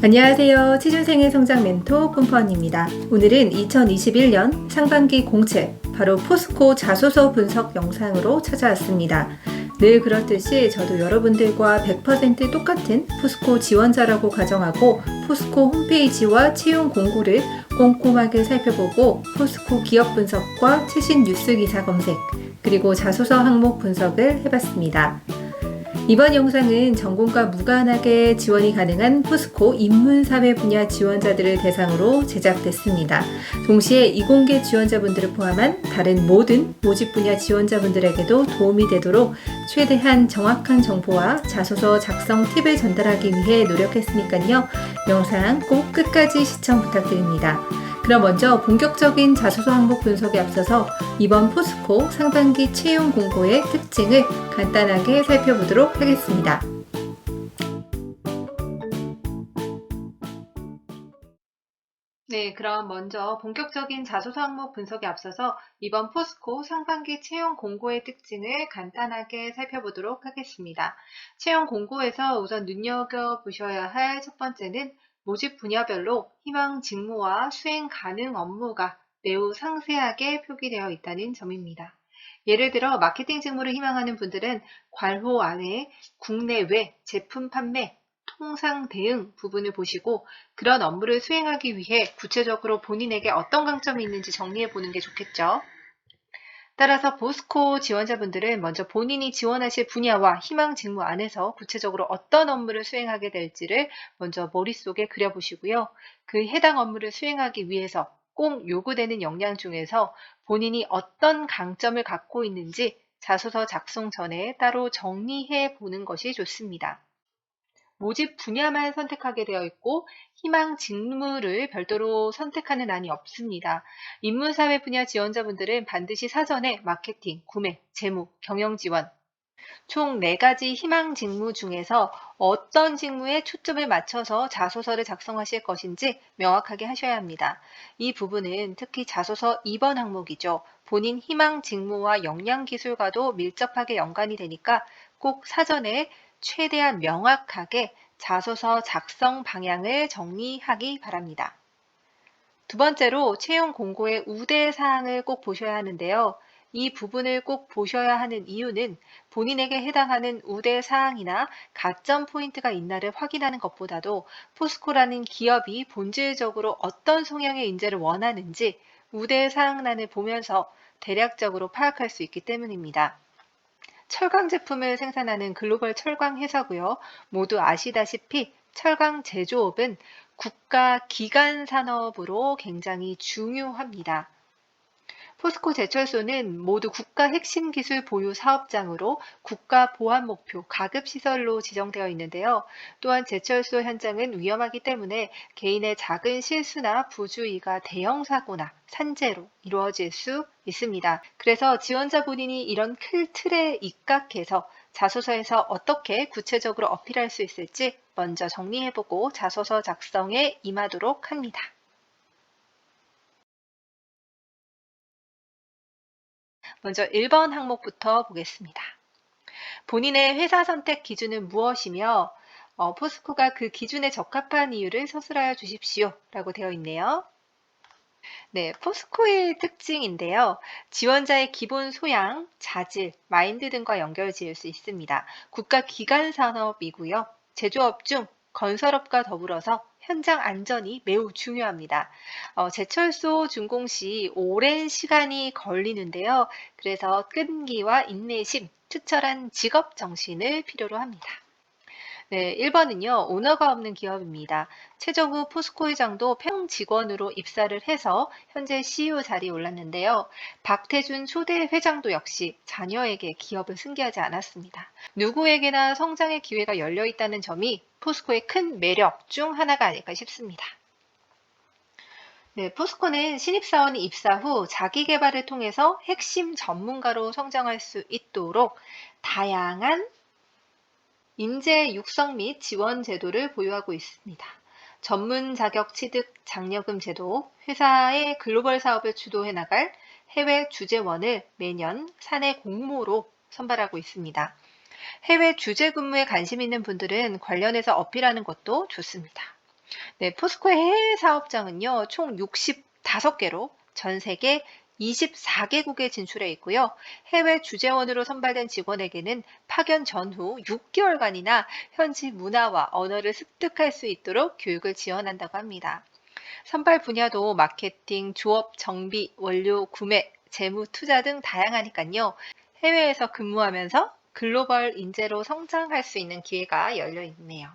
안녕하세요. 취준생의 성장 멘토 뿜펀입니다. 오늘은 2021년 상반기 공채, 바로 포스코 자소서 분석 영상으로 찾아왔습니다. 늘 그렇듯이 저도 여러분들과 100% 똑같은 포스코 지원자라고 가정하고 포스코 홈페이지와 채용 공고를 꼼꼼하게 살펴보고 포스코 기업 분석과 최신 뉴스 기사 검색, 그리고 자소서 항목 분석을 해봤습니다. 이번 영상은 전공과 무관하게 지원이 가능한 포스코 인문사회 분야 지원자들을 대상으로 제작됐습니다. 동시에 이공계 지원자분들을 포함한 다른 모든 모집 분야 지원자분들에게도 도움이 되도록 최대한 정확한 정보와 자소서 작성 팁을 전달하기 위해 노력했으니까요. 영상 꼭 끝까지 시청 부탁드립니다. 그럼 먼저 본격적인 자소서 항목 분석에 앞서서 이번 포스코 상반기 채용 공고의 특징을 간단하게 살펴보도록 하겠습니다. 네, 그럼 먼저 본격적인 자소서 항목 분석에 앞서서 이번 포스코 상반기 채용 공고의 특징을 간단하게 살펴보도록 하겠습니다. 채용 공고에서 우선 눈여겨보셔야 할 첫 번째는 모집 분야별로 희망 직무와 수행 가능 업무가 매우 상세하게 표기되어 있다는 점입니다. 예를 들어 마케팅 직무를 희망하는 분들은 괄호 안에 국내외 제품 판매, 통상 대응 부분을 보시고 그런 업무를 수행하기 위해 구체적으로 본인에게 어떤 강점이 있는지 정리해 보는 게 좋겠죠. 따라서 포스코 지원자분들은 먼저 본인이 지원하실 분야와 희망 직무 안에서 구체적으로 어떤 업무를 수행하게 될지를 먼저 머릿속에 그려보시고요. 그 해당 업무를 수행하기 위해서 꼭 요구되는 역량 중에서 본인이 어떤 강점을 갖고 있는지 자소서 작성 전에 따로 정리해 보는 것이 좋습니다. 모집 분야만 선택하게 되어 있고 희망 직무를 별도로 선택하는 안이 없습니다. 인문사회 분야 지원자분들은 반드시 사전에 마케팅, 구매, 재무, 경영 지원 총 4가지 희망 직무 중에서 어떤 직무에 초점을 맞춰서 자소서를 작성하실 것인지 명확하게 하셔야 합니다. 이 부분은 특히 자소서 2번 항목이죠. 본인 희망 직무와 역량 기술과도 밀접하게 연관이 되니까 꼭 사전에 최대한 명확하게 자소서 작성 방향을 정리하기 바랍니다. 두 번째로 채용 공고의 우대 사항을 꼭 보셔야 하는데요. 이 부분을 꼭 보셔야 하는 이유는 본인에게 해당하는 우대 사항이나 가점 포인트가 있나를 확인하는 것보다도 포스코라는 기업이 본질적으로 어떤 성향의 인재를 원하는지 우대 사항란을 보면서 대략적으로 파악할 수 있기 때문입니다. 철강 제품을 생산하는 글로벌 철강 회사고요. 모두 아시다시피 철강 제조업은 국가 기간 산업으로 굉장히 중요합니다. 포스코 제철소는 모두 국가 핵심 기술 보유 사업장으로 국가 보안 목표 가급 시설로 지정되어 있는데요. 또한 제철소 현장은 위험하기 때문에 개인의 작은 실수나 부주의가 대형 사고나 산재로 이루어질 수 있습니다. 그래서 지원자 본인이 이런 큰 틀에 입각해서 자소서에서 어떻게 구체적으로 어필할 수 있을지 먼저 정리해보고 자소서 작성에 임하도록 합니다. 먼저 1번 항목부터 보겠습니다. 본인의 회사 선택 기준은 무엇이며 포스코가 그 기준에 적합한 이유를 서술하여 주십시오 라고 되어 있네요. 네, 포스코의 특징인데요. 지원자의 기본 소양, 자질, 마인드 등과 연결 지을 수 있습니다. 국가 기간 산업이고요. 제조업 중 건설업과 더불어서 현장 안전이 매우 중요합니다. 제철소 준공 시 오랜 시간이 걸리는데요. 그래서 끈기와 인내심, 투철한 직업 정신을 필요로 합니다. 네, 1번은요, 오너가 없는 기업입니다. 최정 후 포스코 회장도 평 직원으로 입사를 해서 현재 CEO 자리에 올랐는데요. 박태준 초대 회장도 역시 자녀에게 기업을 승계하지 않았습니다. 누구에게나 성장의 기회가 열려 있다는 점이 포스코의 큰 매력 중 하나가 아닐까 싶습니다. 네, 포스코는 신입사원이 입사 후 자기 개발을 통해서 핵심 전문가로 성장할 수 있도록 다양한 인재 육성 및 지원 제도를 보유하고 있습니다. 전문 자격 취득 장려금 제도, 회사의 글로벌 사업을 주도해 나갈 해외 주재원을 매년 사내 공모로 선발하고 있습니다. 해외 주재 근무에 관심 있는 분들은 관련해서 어필하는 것도 좋습니다. 네, 포스코의 해외 사업장은요, 총 65개로 전 세계 24개국에 진출해 있고요. 해외 주재원으로 선발된 직원에게는 파견 전후 6개월간이나 현지 문화와 언어를 습득할 수 있도록 교육을 지원한다고 합니다. 선발 분야도 마케팅, 조업, 정비, 원료, 구매, 재무, 투자 등 다양하니까요. 해외에서 근무하면서 글로벌 인재로 성장할 수 있는 기회가 열려 있네요.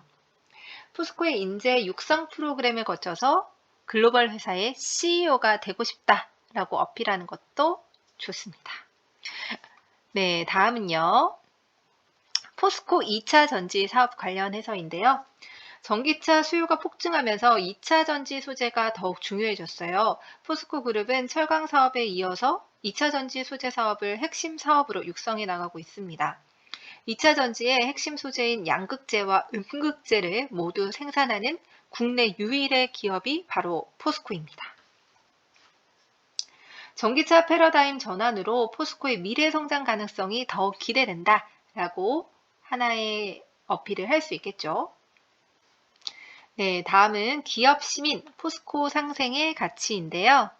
포스코의 인재 육성 프로그램을 거쳐서 글로벌 회사의 CEO가 되고 싶다라고 어필하는 것도 좋습니다. 네, 다음은요. 포스코 2차 전지 사업 관련해서인데요. 전기차 수요가 폭증하면서 2차 전지 소재가 더욱 중요해졌어요. 포스코 그룹은 철강 사업에 이어서 2차 전지 소재 사업을 핵심 사업으로 육성해 나가고 있습니다. 2차 전지의 핵심 소재인 양극재와 음극재를 모두 생산하는 국내 유일의 기업이 바로 포스코입니다. 전기차 패러다임 전환으로 포스코의 미래 성장 가능성이 더욱 기대된다라고 하나의 어필을 할 수 있겠죠. 네, 다음은 기업 시민 포스코 상생의 가치인데요.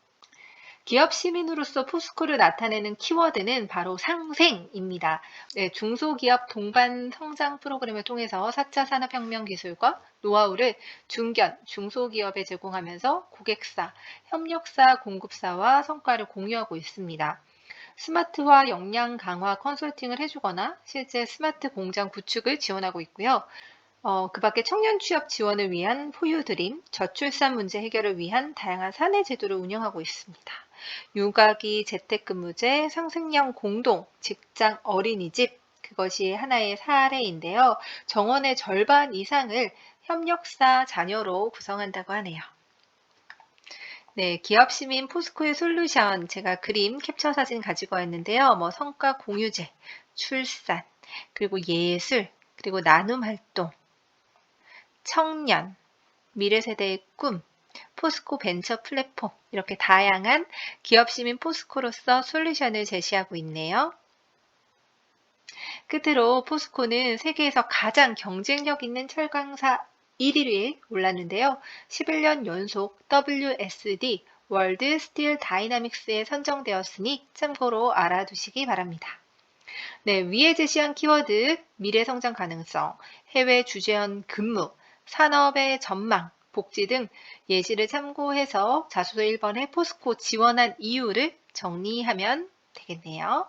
기업 시민으로서 포스코를 나타내는 키워드는 바로 상생입니다. 네, 중소기업 동반 성장 프로그램을 통해서 4차 산업혁명 기술과 노하우를 중견, 중소기업에 제공하면서 고객사, 협력사, 공급사와 성과를 공유하고 있습니다. 스마트화 역량 강화 컨설팅을 해주거나 실제 스마트 공장 구축을 지원하고 있고요. 그 밖에 청년 취업 지원을 위한 포유드림, 저출산 문제 해결을 위한 다양한 사내 제도를 운영하고 있습니다. 육아기, 재택근무제, 상생형 공동, 직장 어린이집, 그것이 하나의 사례인데요. 정원의 절반 이상을 협력사 자녀로 구성한다고 하네요. 네, 기업 시민 포스코의 솔루션, 제가 그림 캡처 사진 가지고 왔는데요. 성과 공유제, 출산, 그리고 예술, 그리고 나눔 활동, 청년, 미래세대의 꿈, 포스코 벤처 플랫폼 이렇게 다양한 기업 시민 포스코로서 솔루션을 제시하고 있네요. 끝으로 포스코는 세계에서 가장 경쟁력 있는 철강사 1위에 올랐는데요. 11년 연속 WSD 월드 스틸 다이나믹스에 선정되었으니 참고로 알아두시기 바랍니다. 네, 위에 제시한 키워드 미래 성장 가능성, 해외 주재원 근무, 산업의 전망, 복지 등 예시를 참고해서 자소서 1번에 포스코 지원한 이유를 정리하면 되겠네요.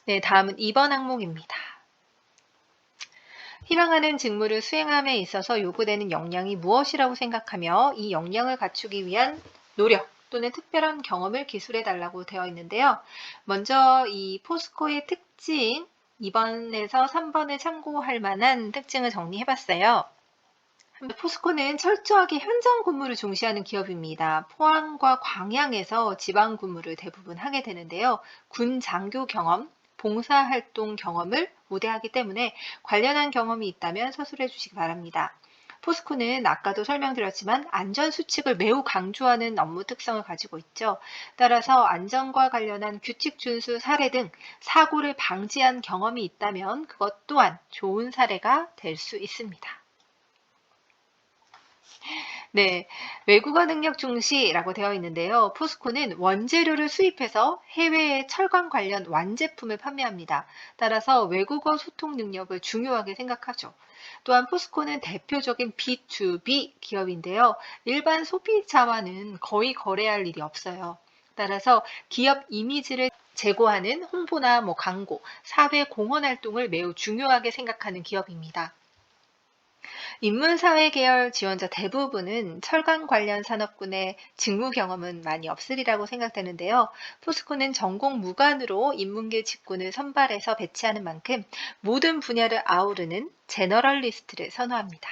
네, 다음은 2번 항목입니다. 희망하는 직무를 수행함에 있어서 요구되는 역량이 무엇이라고 생각하며 이 역량을 갖추기 위한 노력 또는 특별한 경험을 기술해 달라고 되어 있는데요. 먼저 이 포스코의 특징 2번에서 3번을 참고할 만한 특징을 정리해 봤어요. 포스코는 철저하게 현장 근무를 중시하는 기업입니다. 포항과 광양에서 지방 근무를 대부분 하게 되는데요. 군 장교 경험, 봉사활동 경험을 우대하기 때문에 관련한 경험이 있다면 서술해 주시기 바랍니다. 포스코는 아까도 설명드렸지만 안전수칙을 매우 강조하는 업무 특성을 가지고 있죠. 따라서 안전과 관련한 규칙 준수 사례 등 사고를 방지한 경험이 있다면 그것 또한 좋은 사례가 될 수 있습니다. 네, 외국어 능력 중시라고 되어 있는데요. 포스코는 원재료를 수입해서 해외에 철강 관련 완제품을 판매합니다. 따라서 외국어 소통 능력을 중요하게 생각하죠. 또한 포스코는 대표적인 B2B 기업인데요. 일반 소비자와는 거의 거래할 일이 없어요. 따라서 기업 이미지를 제고하는 홍보나 광고, 사회 공헌 활동을 매우 중요하게 생각하는 기업입니다. 인문사회 계열 지원자 대부분은 철강 관련 산업군의 직무 경험은 많이 없으리라고 생각되는데요. 포스코는 전공 무관으로 인문계 직군을 선발해서 배치하는 만큼 모든 분야를 아우르는 제너럴리스트를 선호합니다.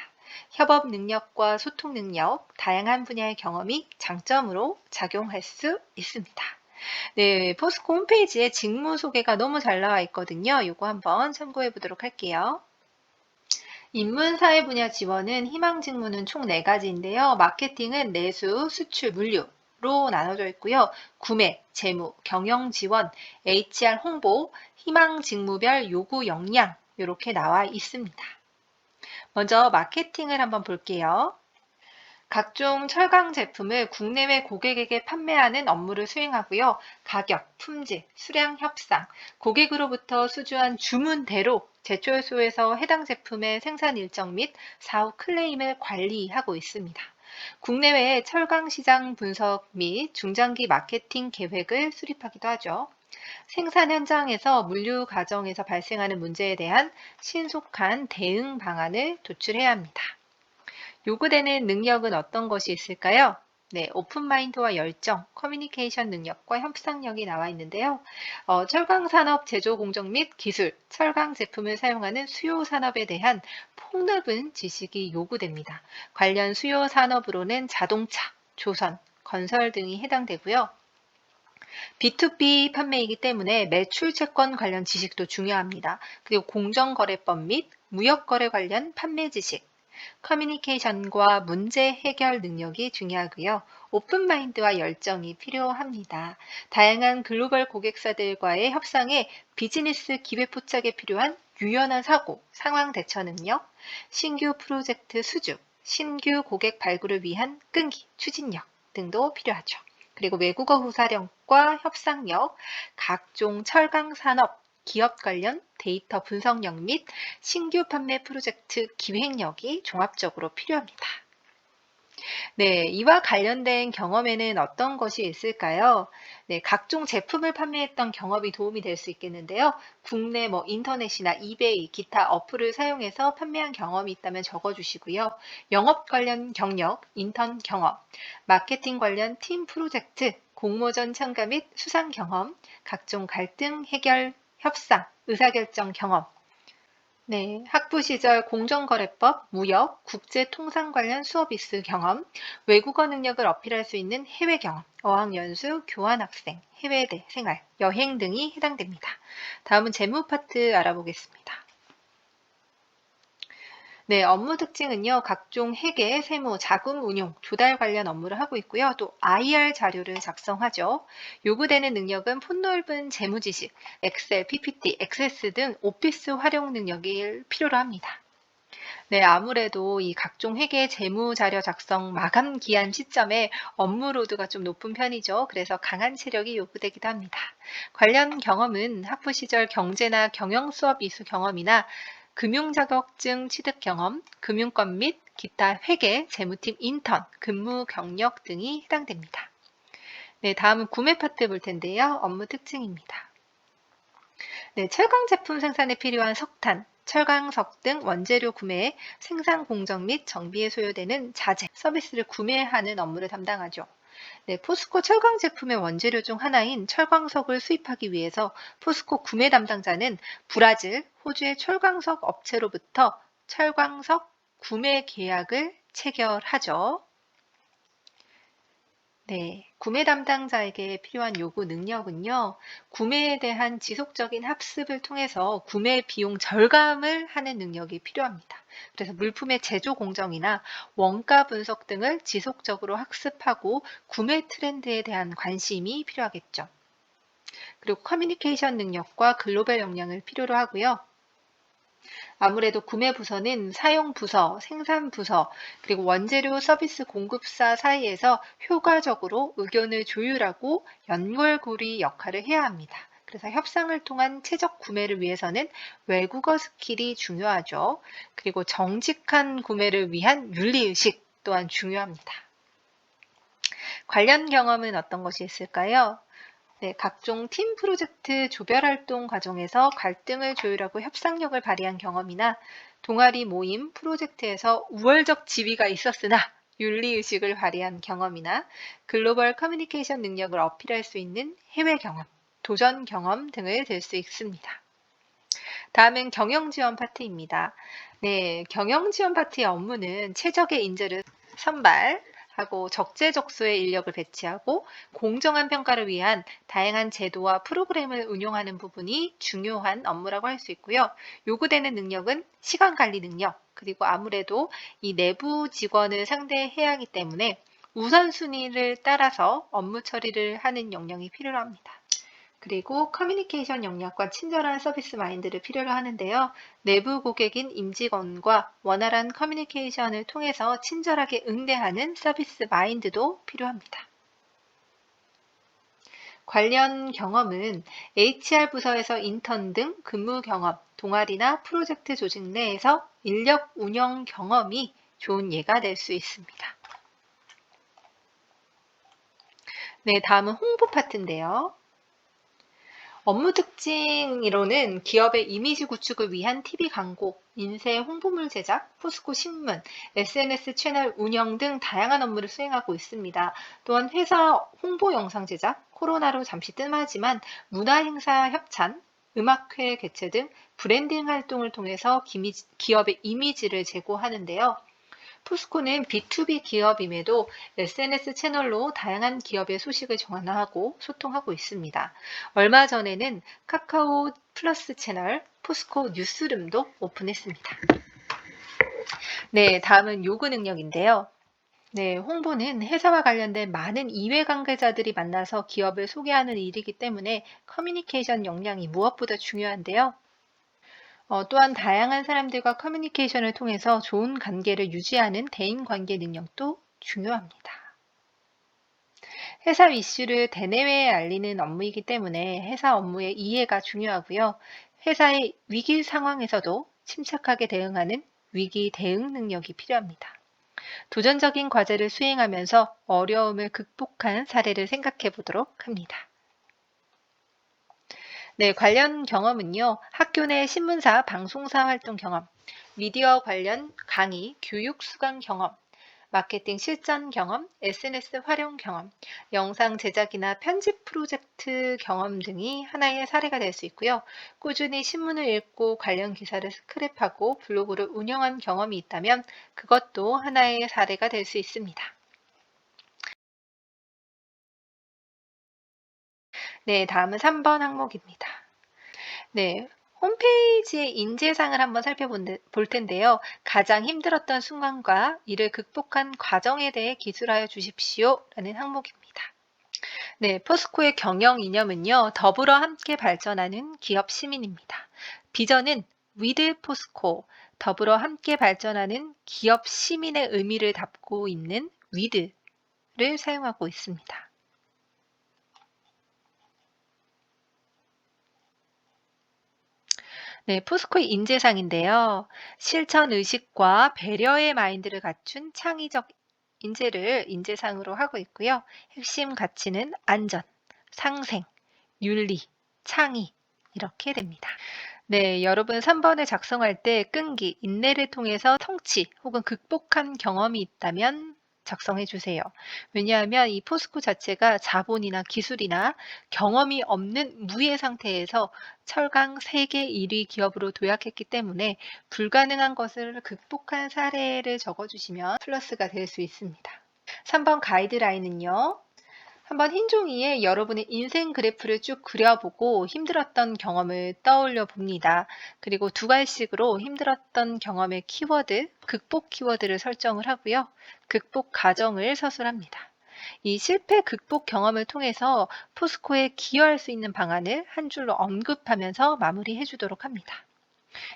협업 능력과 소통 능력, 다양한 분야의 경험이 장점으로 작용할 수 있습니다. 네, 포스코 홈페이지에 직무 소개가 너무 잘 나와 있거든요. 이거 한번 참고해 보도록 할게요. 인문사회 분야 지원은 희망 직무는 총 4가지인데요. 마케팅은 내수, 수출, 물류로 나눠져 있고요. 구매, 재무, 경영 지원, HR 홍보, 희망 직무별 요구 역량 이렇게 나와 있습니다. 먼저 마케팅을 한번 볼게요. 각종 철강 제품을 국내외 고객에게 판매하는 업무를 수행하고요. 가격, 품질, 수량 협상, 고객으로부터 수주한 주문대로 제철소에서 해당 제품의 생산 일정 및 사후 클레임을 관리하고 있습니다. 국내외 철강 시장 분석 및 중장기 마케팅 계획을 수립하기도 하죠. 생산 현장에서 물류 과정에서 발생하는 문제에 대한 신속한 대응 방안을 도출해야 합니다. 요구되는 능력은 어떤 것이 있을까요? 네, 오픈마인드와 열정, 커뮤니케이션 능력과 협상력이 나와 있는데요. 철강산업 제조 공정 및 기술, 철강 제품을 사용하는 수요 산업에 대한 폭넓은 지식이 요구됩니다. 관련 수요 산업으로는 자동차, 조선, 건설 등이 해당되고요. B2B 판매이기 때문에 매출 채권 관련 지식도 중요합니다. 그리고 공정거래법 및 무역거래 관련 판매 지식, 커뮤니케이션과 문제 해결 능력이 중요하고요. 오픈마인드와 열정이 필요합니다. 다양한 글로벌 고객사들과의 협상에 비즈니스 기획 포착에 필요한 유연한 사고, 상황 대처 능력, 신규 프로젝트 수주, 신규 고객 발굴을 위한 끈기, 추진력 등도 필요하죠. 그리고 외국어 구사력과 협상력, 각종 철강 산업, 기업 관련 데이터 분석력 및 신규 판매 프로젝트 기획력이 종합적으로 필요합니다. 네, 이와 관련된 경험에는 어떤 것이 있을까요? 네, 각종 제품을 판매했던 경험이 도움이 될 수 있겠는데요. 국내 인터넷이나 이베이, 기타 어플을 사용해서 판매한 경험이 있다면 적어주시고요. 영업 관련 경력, 인턴 경험, 마케팅 관련 팀 프로젝트, 공모전 참가 및 수상 경험, 각종 갈등 해결, 협상, 의사결정 경험, 네, 학부 시절 공정거래법, 무역, 국제통상 관련 수업 이수 경험, 외국어 능력을 어필할 수 있는 해외 경험, 어학연수, 교환학생, 해외대 생활, 여행 등이 해당됩니다. 다음은 재무 파트 알아보겠습니다. 네, 업무 특징은요, 각종 회계, 세무, 자금 운용, 조달 관련 업무를 하고 있고요. 또 IR 자료를 작성하죠. 요구되는 능력은 폭넓은 재무 지식, 엑셀, PPT, 액세스 등 오피스 활용 능력이 필요로 합니다. 네, 아무래도 이 각종 회계 재무 자료 작성 마감 기한 시점에 업무 로드가 좀 높은 편이죠. 그래서 강한 체력이 요구되기도 합니다. 관련 경험은 학부 시절 경제나 경영 수업 이수 경험이나 금융 자격증 취득 경험, 금융권 및 기타 회계, 재무팀 인턴, 근무 경력 등이 해당됩니다. 네, 다음은 구매 파트 볼 텐데요. 업무 특징입니다. 네, 철강 제품 생산에 필요한 석탄, 철강석 등 원재료 구매, 생산 공정 및 정비에 소요되는 자재, 서비스를 구매하는 업무를 담당하죠. 네, 포스코 철강 제품의 원재료 중 하나인 철광석을 수입하기 위해서 포스코 구매 담당자는 브라질, 호주의 철광석 업체로부터 철광석 구매 계약을 체결하죠. 네, 구매 담당자에게 필요한 요구 능력은요, 구매에 대한 지속적인 학습을 통해서 구매 비용 절감을 하는 능력이 필요합니다. 그래서 물품의 제조 공정이나 원가 분석 등을 지속적으로 학습하고 구매 트렌드에 대한 관심이 필요하겠죠. 그리고 커뮤니케이션 능력과 글로벌 역량을 필요로 하고요. 아무래도 구매 부서는 사용 부서, 생산 부서, 그리고 원재료 서비스 공급사 사이에서 효과적으로 의견을 조율하고 연결고리 역할을 해야 합니다. 그래서 협상을 통한 최적 구매를 위해서는 외국어 스킬이 중요하죠. 그리고 정직한 구매를 위한 윤리의식 또한 중요합니다. 관련 경험은 어떤 것이 있을까요? 네, 각종 팀 프로젝트 조별 활동 과정에서 갈등을 조율하고 협상력을 발휘한 경험이나 동아리 모임 프로젝트에서 우월적 지위가 있었으나 윤리의식을 발휘한 경험이나 글로벌 커뮤니케이션 능력을 어필할 수 있는 해외 경험, 도전 경험 등을 들 수 있습니다. 다음은 경영 지원 파트입니다. 네, 경영 지원 파트의 업무는 최적의 인재를 선발하고 적재적소의 인력을 배치하고 공정한 평가를 위한 다양한 제도와 프로그램을 운용하는 부분이 중요한 업무라고 할 수 있고요. 요구되는 능력은 시간 관리 능력, 그리고 아무래도 이 내부 직원을 상대해야 하기 때문에 우선순위를 따라서 업무 처리를 하는 역량이 필요합니다. 그리고 커뮤니케이션 역량과 친절한 서비스 마인드를 필요로 하는데요. 내부 고객인 임직원과 원활한 커뮤니케이션을 통해서 친절하게 응대하는 서비스 마인드도 필요합니다. 관련 경험은 HR 부서에서 인턴 등 근무 경험, 동아리나 프로젝트 조직 내에서 인력 운영 경험이 좋은 예가 될 수 있습니다. 네, 다음은 홍보 파트인데요. 업무 특징으로는 기업의 이미지 구축을 위한 TV 광고, 인쇄 홍보물 제작, 포스코 신문, SNS 채널 운영 등 다양한 업무를 수행하고 있습니다. 또한 회사 홍보 영상 제작, 코로나로 잠시 뜸하지만 문화행사 협찬, 음악회 개최 등 브랜딩 활동을 통해서 기업의 이미지를 제고하는데요. 포스코는 B2B 기업임에도 SNS 채널로 다양한 기업의 소식을 전하고 소통하고 있습니다. 얼마 전에는 카카오 플러스 채널 포스코 뉴스룸도 오픈했습니다. 네, 다음은 요구 능력인데요. 네, 홍보는 회사와 관련된 많은 이해 관계자들이 만나서 기업을 소개하는 일이기 때문에 커뮤니케이션 역량이 무엇보다 중요한데요. 또한 다양한 사람들과 커뮤니케이션을 통해서 좋은 관계를 유지하는 대인관계 능력도 중요합니다. 회사 이슈를 대내외에 알리는 업무이기 때문에 회사 업무의 이해가 중요하고요. 회사의 위기 상황에서도 침착하게 대응하는 위기 대응 능력이 필요합니다. 도전적인 과제를 수행하면서 어려움을 극복한 사례를 생각해 보도록 합니다. 네, 관련 경험은요. 학교 내 신문사, 방송사 활동 경험, 미디어 관련 강의, 교육 수강 경험, 마케팅 실전 경험, SNS 활용 경험, 영상 제작이나 편집 프로젝트 경험 등이 하나의 사례가 될 수 있고요. 꾸준히 신문을 읽고 관련 기사를 스크랩하고 블로그를 운영한 경험이 있다면 그것도 하나의 사례가 될 수 있습니다. 네, 다음은 3번 항목입니다. 네, 홈페이지의 인재상을 한번 살펴볼 텐데요. 가장 힘들었던 순간과 이를 극복한 과정에 대해 기술하여 주십시오. 라는 항목입니다. 네, 포스코의 경영 이념은요. 더불어 함께 발전하는 기업 시민입니다. 비전은 위드 포스코, 더불어 함께 발전하는 기업 시민의 의미를 담고 있는 위드를 사용하고 있습니다. 네, 포스코의 인재상인데요. 실천 의식과 배려의 마인드를 갖춘 창의적 인재를 인재상으로 하고 있고요. 핵심 가치는 안전, 상생, 윤리, 창의 이렇게 됩니다. 네, 여러분 3번을 작성할 때 끈기, 인내를 통해서 성취 혹은 극복한 경험이 있다면 작성해 주세요. 왜냐하면 이 포스코 자체가 자본이나 기술이나 경험이 없는 무의 상태에서 철강 세계 1위 기업으로 도약했기 때문에 불가능한 것을 극복한 사례를 적어주시면 플러스가 될 수 있습니다. 3번 가이드라인은요. 한번 흰 종이에 여러분의 인생 그래프를 쭉 그려보고 힘들었던 경험을 떠올려 봅니다. 그리고 두 갈씩으로 힘들었던 경험의 키워드, 극복 키워드를 설정을 하고요. 극복 과정을 서술합니다. 이 실패 극복 경험을 통해서 포스코에 기여할 수 있는 방안을 한 줄로 언급하면서 마무리해 주도록 합니다.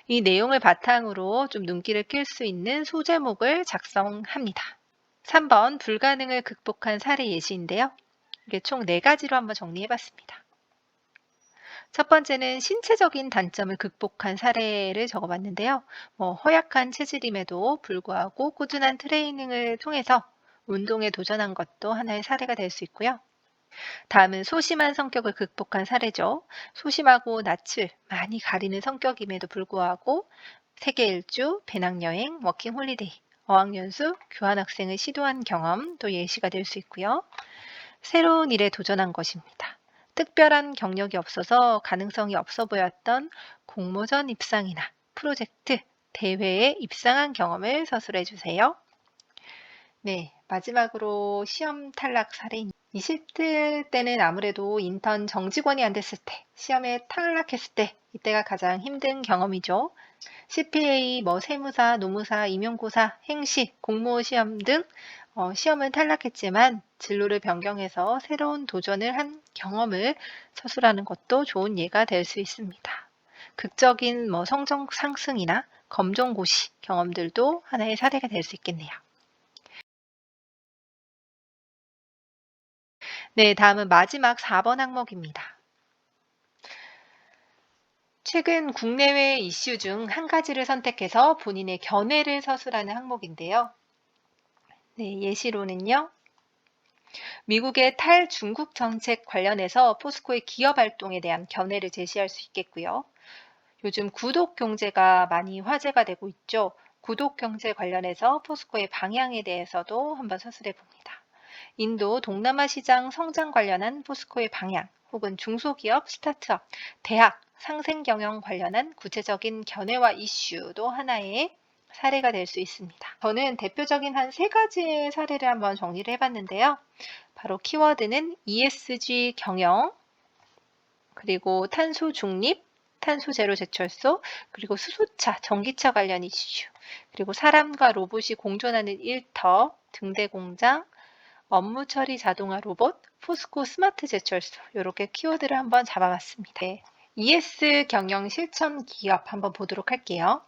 이 내용을 바탕으로 좀 눈길을 끌 수 있는 소제목을 작성합니다. 3번 불가능을 극복한 사례 예시인데요. 이게 총 4가지로 한번 정리해 봤습니다. 첫 번째는 신체적인 단점을 극복한 사례를 적어봤는데요. 허약한 체질임에도 불구하고 꾸준한 트레이닝을 통해서 운동에 도전한 것도 하나의 사례가 될 수 있고요. 다음은 소심한 성격을 극복한 사례죠. 소심하고 낯을 많이 가리는 성격임에도 불구하고 세계 일주, 배낭여행, 워킹홀리데이, 어학연수, 교환학생을 시도한 경험도 예시가 될 수 있고요. 새로운 일에 도전한 것입니다. 특별한 경력이 없어서 가능성이 없어 보였던 공모전 입상이나 프로젝트, 대회에 입상한 경험을 서술해 주세요. 네, 마지막으로 시험 탈락 사례입니다. 20대 때는 아무래도 인턴 정직원이 안 됐을 때, 시험에 탈락했을 때, 이때가 가장 힘든 경험이죠. CPA, 세무사, 노무사, 임용고사, 행시, 공무원 시험 등 시험은 탈락했지만 진로를 변경해서 새로운 도전을 한 경험을 서술하는 것도 좋은 예가 될 수 있습니다. 극적인 성적 상승이나 검정고시 경험들도 하나의 사례가 될 수 있겠네요. 네, 다음은 마지막 4번 항목입니다. 최근 국내외 이슈 중 한 가지를 선택해서 본인의 견해를 서술하는 항목인데요. 네, 예시로는요. 미국의 탈중국 정책 관련해서 포스코의 기업 활동에 대한 견해를 제시할 수 있겠고요. 요즘 구독 경제가 많이 화제가 되고 있죠. 구독 경제 관련해서 포스코의 방향에 대해서도 한번 서술해 봅니다. 인도 동남아 시장 성장 관련한 포스코의 방향, 혹은 중소기업, 스타트업, 대학, 상생경영 관련한 구체적인 견해와 이슈도 하나의 사례가 될 수 있습니다. 저는 대표적인 한 3가지의 사례를 한번 정리를 해봤는데요. 바로 키워드는 ESG 경영, 그리고 탄소 중립, 탄소 제로 제철소, 그리고 수소차, 전기차 관련 이슈, 그리고 사람과 로봇이 공존하는 일터, 등대 공장, 업무 처리 자동화 로봇, 포스코 스마트 제철소 이렇게 키워드를 한번 잡아봤습니다. 네, ES 경영 실천 기업 한번 보도록 할게요.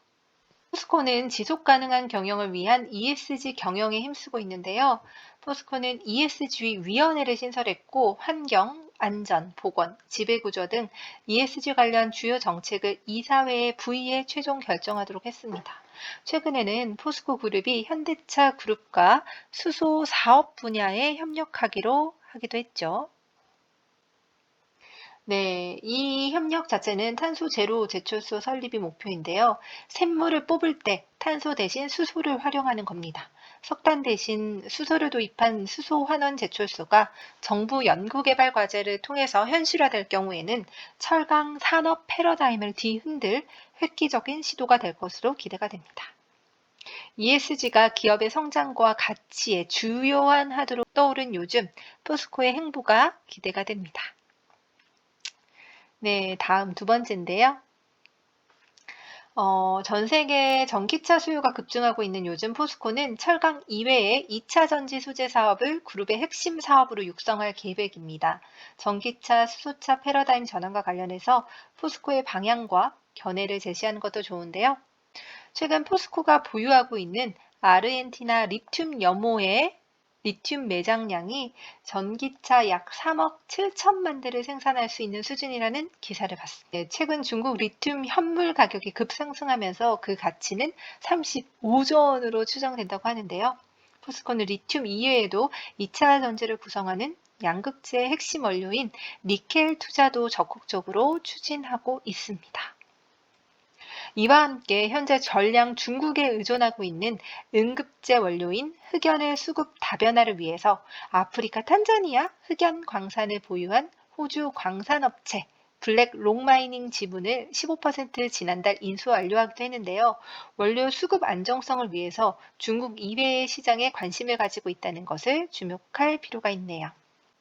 포스코는 지속 가능한 경영을 위한 ESG 경영에 힘쓰고 있는데요. 포스코는 ESG 위원회를 신설했고 환경, 안전, 보건, 지배구조 등 ESG 관련 주요 정책을 이사회의 부의에 최종 결정하도록 했습니다. 최근에는 포스코 그룹이 현대차 그룹과 수소 사업 분야에 협력하기로 하기도 했죠. 네, 이 협력 자체는 탄소 제로 제철소 설립이 목표인데요. 샘물을 뽑을 때 탄소 대신 수소를 활용하는 겁니다. 석탄 대신 수소를 도입한 수소 환원 제철소가 정부 연구개발 과제를 통해서 현실화될 경우에는 철강 산업 패러다임을 뒤흔들 획기적인 시도가 될 것으로 기대가 됩니다. ESG가 기업의 성장과 가치에 주요한 하도로 떠오른 요즘 포스코의 행보가 기대가 됩니다. 네, 다음 2번째인데요. 전 세계 전기차 수요가 급증하고 있는 요즘 포스코는 철강 이외의 2차 전지 소재 사업을 그룹의 핵심 사업으로 육성할 계획입니다. 전기차, 수소차 패러다임 전환과 관련해서 포스코의 방향과 견해를 제시하는 것도 좋은데요. 최근 포스코가 보유하고 있는 아르헨티나 리튬 염호의 리튬 매장량이 전기차 약 3억 7천만 대를 생산할 수 있는 수준이라는 기사를 봤습니다. 네, 최근 중국 리튬 현물 가격이 급상승하면서 그 가치는 35조 원으로 추정된다고 하는데요. 포스코는 리튬 이외에도 2차 전지를 구성하는 양극재의 핵심 원료인 니켈 투자도 적극적으로 추진하고 있습니다. 이와 함께 현재 전량 중국에 의존하고 있는 응급제 원료인 흑연의 수급 다변화를 위해서 아프리카 탄자니아 흑연 광산을 보유한 호주 광산업체 블랙 록마이닝 지분을 15% 지난달 인수 완료하기도 했는데요. 원료 수급 안정성을 위해서 중국 이외의 시장에 관심을 가지고 있다는 것을 주목할 필요가 있네요.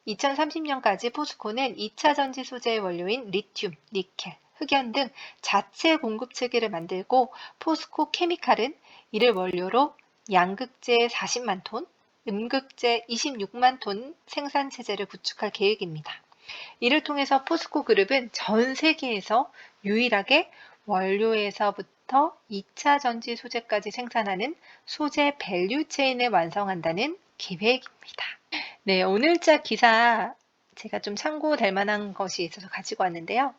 2030년까지 포스코는 2차 전지 소재 원료인 리튬, 니켈, 흑연 등 자체 공급 체계를 만들고 포스코 케미칼은 이를 원료로 양극재 40만 톤, 음극재 26만 톤 생산 체제를 구축할 계획입니다. 이를 통해서 포스코 그룹은 전 세계에서 유일하게 원료에서부터 2차 전지 소재까지 생산하는 소재 밸류 체인을 완성한다는 계획입니다. 네, 오늘자 기사 제가 좀 참고될 만한 것이 있어서 가지고 왔는데요.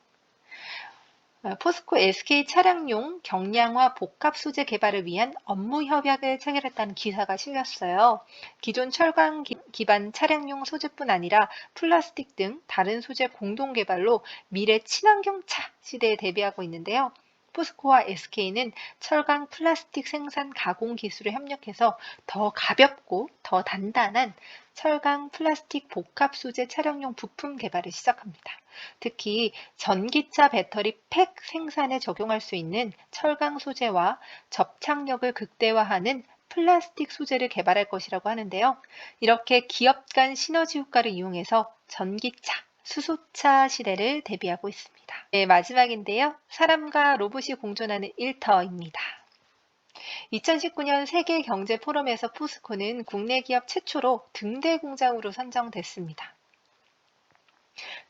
포스코 SK 차량용 경량화 복합 소재 개발을 위한 업무 협약을 체결했다는 기사가 실렸어요. 기존 철강 기반 차량용 소재뿐 아니라 플라스틱 등 다른 소재 공동 개발로 미래 친환경 차 시대에 대비하고 있는데요. 포스코와 SK는 철강 플라스틱 생산 가공 기술에 협력해서 더 가볍고 더 단단한 철강 플라스틱 복합 소재 차량용 부품 개발을 시작합니다. 특히 전기차 배터리 팩 생산에 적용할 수 있는 철강 소재와 접착력을 극대화하는 플라스틱 소재를 개발할 것이라고 하는데요. 이렇게 기업 간 시너지 효과를 이용해서 전기차, 수소차 시대를 대비하고 있습니다. 네, 마지막인데요. 사람과 로봇이 공존하는 일터입니다. 2019년 세계경제포럼에서 포스코는 국내 기업 최초로 등대 공장으로 선정됐습니다.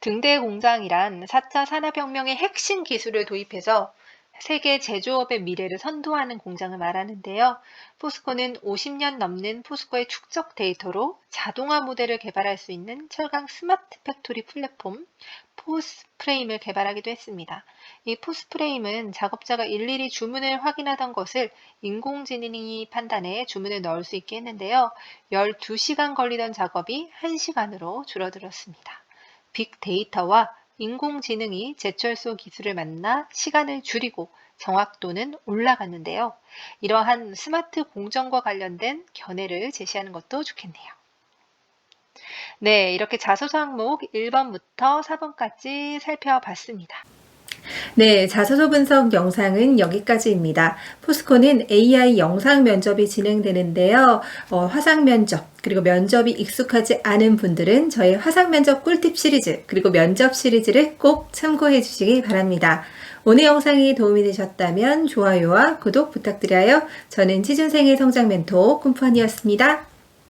등대 공장이란 4차 산업혁명의 핵심 기술을 도입해서 세계 제조업의 미래를 선도하는 공장을 말하는데요. 포스코는 50년 넘는 포스코의 축적 데이터로 자동화 모델을 개발할 수 있는 철강 스마트 팩토리 플랫폼 포스프레임을 개발하기도 했습니다. 이 포스프레임은 작업자가 일일이 주문을 확인하던 것을 인공지능이 판단해 주문을 넣을 수 있게 했는데요. 12시간 걸리던 작업이 1시간으로 줄어들었습니다. 빅데이터와 인공지능이 제철소 기술을 만나 시간을 줄이고 정확도는 올라갔는데요. 이러한 스마트 공정과 관련된 견해를 제시하는 것도 좋겠네요. 네, 이렇게 자소서 항목 1번부터 4번까지 살펴봤습니다. 네, 자소서 분석 영상은 여기까지입니다. 포스코는 AI 영상 면접이 진행되는데요. 화상 면접, 그리고 면접이 익숙하지 않은 분들은 저희 화상 면접 꿀팁 시리즈, 그리고 면접 시리즈를 꼭 참고해 주시기 바랍니다. 오늘 영상이 도움이 되셨다면 좋아요와 구독 부탁드려요. 저는 취준생의 성장 멘토 쿰펀이었습니다.